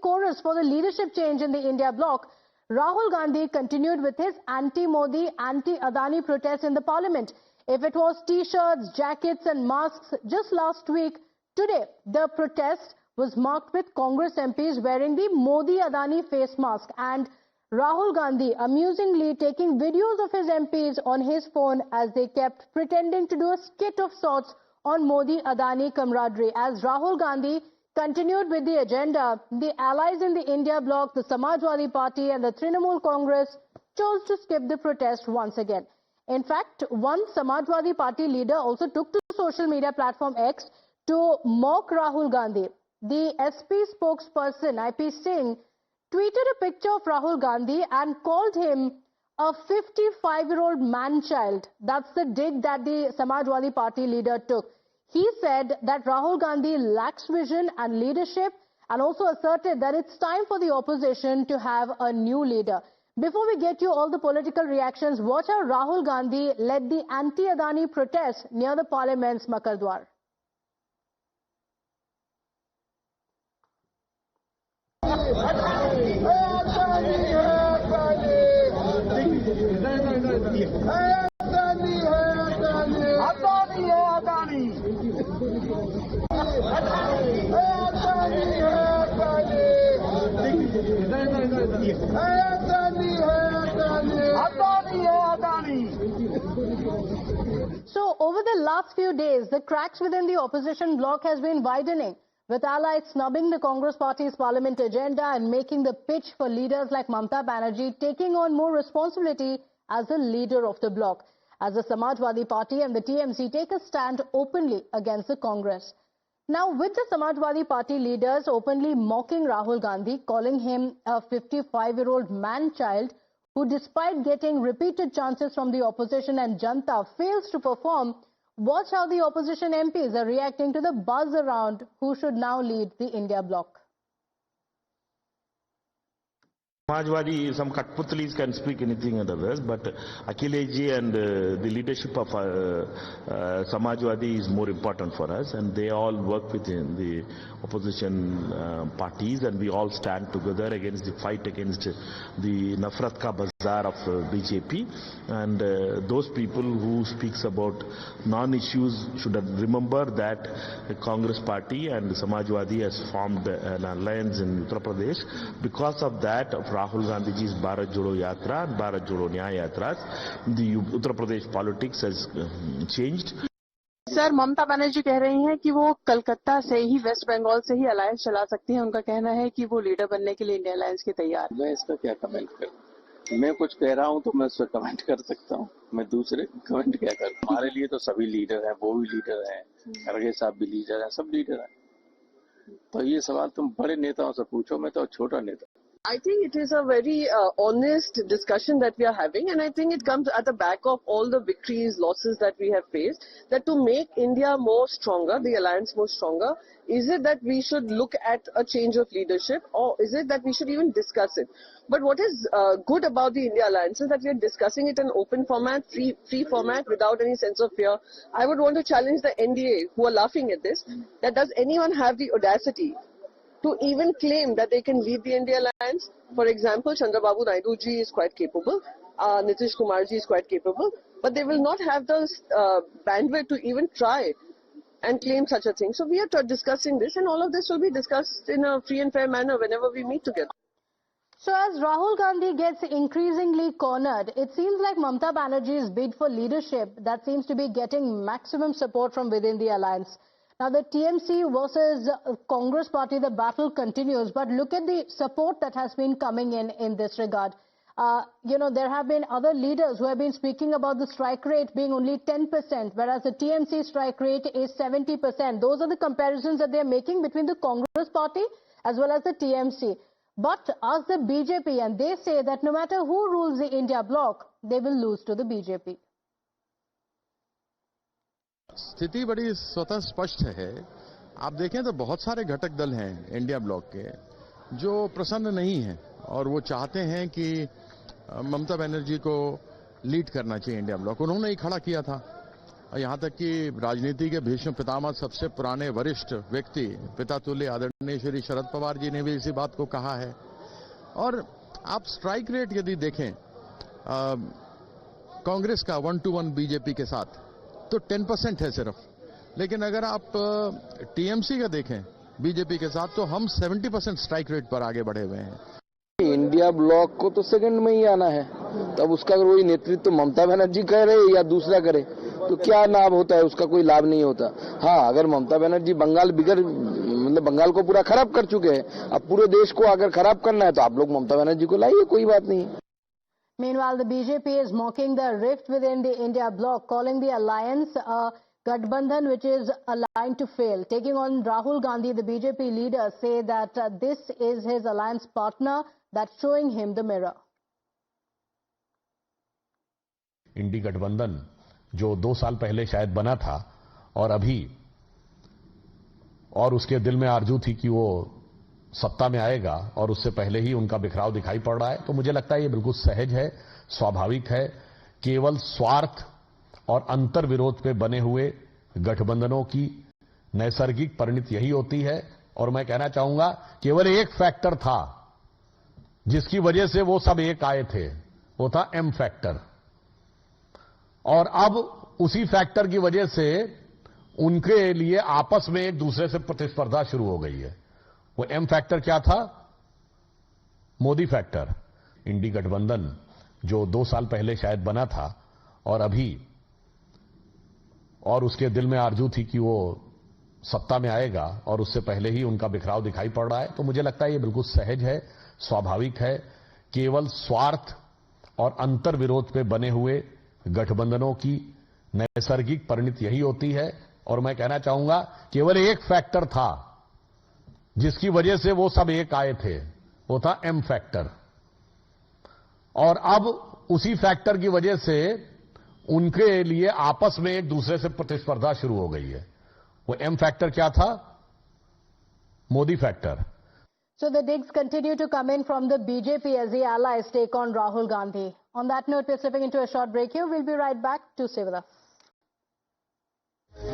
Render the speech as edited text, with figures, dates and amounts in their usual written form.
chorus for the leadership change in the India bloc, Rahul Gandhi continued with his anti-Modi, anti-Adani protests in the parliament. If it was t-shirts, jackets and masks just last week, today the protest was marked with Congress MPs wearing the Modi-Adani face mask and Rahul Gandhi amusingly taking videos of his MPs on his phone as they kept pretending to do a skit of sorts on Modi-Adani camaraderie. As Rahul Gandhi continued with the agenda, the allies in the India bloc, the Samajwadi Party and the Trinamool Congress chose to skip the protest once again. In fact, one Samajwadi Party leader also took to social media platform X to mock Rahul Gandhi. The SP spokesperson, IP Singh, tweeted a picture of Rahul Gandhi and called him a 55-year-old man-child. That's the dig that the Samajwadi Party leader took. He said that Rahul Gandhi lacks vision and leadership and also asserted that it's time for the opposition to have a new leader. Before we get you all the political reactions, watch how Rahul Gandhi led the anti-Adani protests near the Parliament's Makardwar. So, over the last few days, the cracks within the opposition bloc has been widening, with allies snubbing the Congress Party's parliament agenda and making the pitch for leaders like Mamata Banerjee taking on more responsibility as the leader of the bloc, as the Samajwadi Party and the TMC take a stand openly against the Congress. Now, with the Samajwadi Party leaders openly mocking Rahul Gandhi, calling him a 55-year-old man-child who, despite getting repeated chances from the opposition and Janta, fails to perform, watch how the opposition MPs are reacting to the buzz around who should now lead the India bloc. Samajwadi, some Katputlis can speak anything and others, but Akhilesh and the leadership of Samajwadi is more important for us, and they all work within the opposition parties, and we all stand together against the fight against the Nafrat ka bazaar of BJP, and those people who speaks about non-issues should remember that the Congress Party and Samajwadi has formed an alliance in Uttar Pradesh. Because of that, of Rahul Gandhi's Bharat Jodo Yatra and Bharat Jodo Nyaya Yatras, the Uttar Pradesh politics has changed. Sir, Mamata Banerjee कह रही हैं कि वो कलकत्ता से ही, waste Bengal से ही alliance चला सकती हैं। उनका कहना है कि वो लीडर बनने के लिए इंडिया अलायंस के तैयार। मैं इसका क्या कमेंट करूं? मैं कुछ कह रहा हूं तो मैं उस पर कमेंट कर सकता हूं, मैं दूसरे कमेंट क्या करूं? हमारे लिए तो सभी लीडर हैं, वो भी लीडर हैं, खड़गे साहब भी लीडर हैं, सब लीडर हैं। तो ये सवाल तुम बड़े नेताओं से पूछो, मैं तो छोटा नेता। I think it is a very honest discussion that we are having, and I think it comes at the back of all the victories, losses that we have faced, that to make India more stronger, the alliance more stronger, is it that we should look at a change of leadership, or is it that we should even discuss it? But what is good about the India alliance is that we are discussing it in open format, free format, without any sense of fear. I would want to challenge the NDA, who are laughing at this, that does anyone have the audacity to even claim that they can lead the India alliance? For example, Chandrababu Naidu ji is quite capable, Nitish Kumar ji is quite capable, but they will not have the bandwidth to even try and claim such a thing. So we are discussing this, and all of this will be discussed in a free and fair manner whenever we meet together. So as Rahul Gandhi gets increasingly cornered, it seems like Mamata Banerjee's bid for leadership that seems to be getting maximum support from within the alliance. Now, the TMC versus Congress Party, the battle continues. But look at the support that has been coming in this regard. There have been other leaders who have been speaking about the strike rate being only 10%, whereas the TMC strike rate is 70%. Those are the comparisons that they're making between the Congress Party as well as the TMC. But ask the BJP, and they say that no matter who rules the India bloc, they will lose to the BJP. स्थिति बड़ी स्वतः स्पष्ट है। आप देखें तो बहुत सारे घटक दल हैं इंडिया ब्लॉक के जो प्रसन्न नहीं हैं और वो चाहते हैं कि ममता बनर्जी को लीड करना चाहिए इंडिया ब्लॉक। उन्होंने ही खड़ा किया था यहाँ तक कि राजनीति के भीष्म पितामह सबसे पुराने वरिष्ठ व्यक्ति पिता तुल्य आदरणीय श्री शरद पवार जी ने भी इसी बात को कहा है। और आप स्ट्राइक रेट यदि देखें कांग्रेस का 1-1 बीजेपी के साथ तो 10% है सिर्फ, लेकिन अगर आप टीएमसी का देखें बीजेपी के साथ तो हम 70% स्ट्राइक रेट पर आगे बढ़े हुए हैं। इंडिया ब्लॉक को तो सेकंड में ही आना है, तब उसका अगर वही नेतृत्व ममता बनर्जी करे या दूसरा करे तो क्या लाभ होता है? उसका कोई लाभ नहीं होता। हाँ, अगर ममता बनर्जी बंगाल को पूरा खराब कर चुके हैं, अब पूरे देश को अगर खराब करना है तो आप लोग ममता बनर्जी को लाइए, कोई बात नहीं। Meanwhile, the BJP is mocking the rift within the India bloc, calling the alliance a Gathbandhan which is aligned to fail. Taking on Rahul Gandhi, the BJP leaders say that this is his alliance partner that's showing him the mirror. इंडी गठबंधन जो 2 साल पहले शायद बना था और उसके दिल में आरजू थी कि वो सत्ता में आएगा और उससे पहले ही उनका बिखराव दिखाई पड़ रहा है, तो मुझे लगता है ये बिल्कुल सहज है, स्वाभाविक है। केवल स्वार्थ और अंतर विरोध पे बने हुए गठबंधनों की नैसर्गिक परिणति यही होती है। और मैं कहना चाहूंगा केवल एक फैक्टर था जिसकी वजह से वो सब एक आए थे, वो था एम फैक्टर, और अब उसी फैक्टर की वजह से उनके लिए आपस में एक दूसरे से प्रतिस्पर्धा शुरू हो गई है। वो एम फैक्टर क्या था? मोदी फैक्टर। इंडी गठबंधन जो 2 साल पहले शायद बना था और उसके दिल में आरजू थी कि वो सत्ता में आएगा और उससे पहले ही उनका बिखराव दिखाई पड़ रहा है, तो मुझे लगता है ये बिल्कुल सहज है, स्वाभाविक है। केवल स्वार्थ और अंतर विरोध पे बने हुए गठबंधनों की नैसर्गिक परिणति यही होती है। और मैं कहना चाहूंगा केवल एक फैक्टर था जिसकी वजह से वो सब एक आए थे, वो था एम फैक्टर, और अब उसी फैक्टर की वजह से उनके लिए आपस में एक दूसरे से प्रतिस्पर्धा शुरू हो गई है। वो एम फैक्टर क्या था? Modi factor. So the digs continue to come in from the BJP as the allies take on Rahul Gandhi. On that note, we're slipping into a short break here. We'll be right back. Do stay with us.